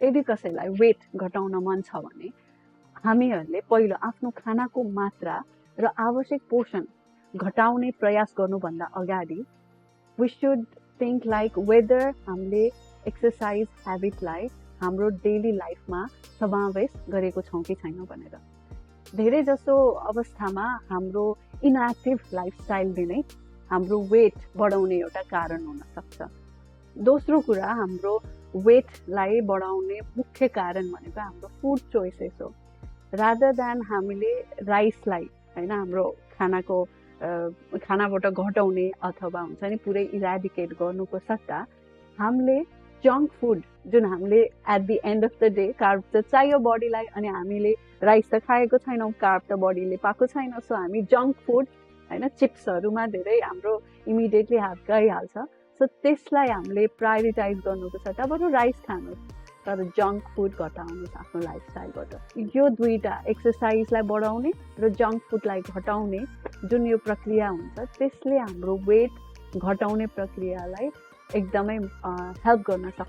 यदि कसैलाई वेट घटाउन मन छ भने हामीहरूले पहिलो आफ्नो खानाको मात्रा र आवश्यक पोषण घटाउने प्रयास गर्नुभन्दा अगाडि we should think like whether हामीले एक्सरसाइज ह्याबिटलाई हाम्रो डेली लाइफमा समावेश गरेको छौँ कि छैनौँ भनेर। धेरै जसो अवस्थामा हाम्रो इनएक्टिभ लाइफस्टाइलले नै हाम्रो वेट बढाउने एउटा कारण हुन सक्छ। दोस्रो कुरा, हाम्रो वेटलाई बढाउने मुख्य कारण भनेको हाम्रो फुड चोइसेस हो। रादर देन हामीले राइसलाई हैन हाम्रो खानाबाट घटाउने अथवा हुन्छ नि पुरै इराडिकेट गर्नुको सट्टा हामीले जङ्क फुड जुन हामीले at the end of the day carb त चाहियो बडीलाई अनि हामीले राइस त खाएको छैनौँ, कार्ब त बडीले पाएको छैन, सो हामी जङ्क फुड हैन चिप्सहरूमा धेरै हाम्रो इमिडिएटली हात गइहाल्छ। सो त्यसलाई हामीले प्रायोरिटाइज गर्नुको सट्टा बरु राइस खानुहोस् तर जङ्क फुड घटाउनुहोस् आफ्नो लाइफस्टाइलबाट। यो दुईटा एक्सरसाइजलाई बढाउने र जङ्क फुडलाई घटाउने जुन यो प्रक्रिया हुन्छ त्यसले हाम्रो वेट घटाउने प्रक्रियालाई एकदमै हेल्प गर्न सक्छ।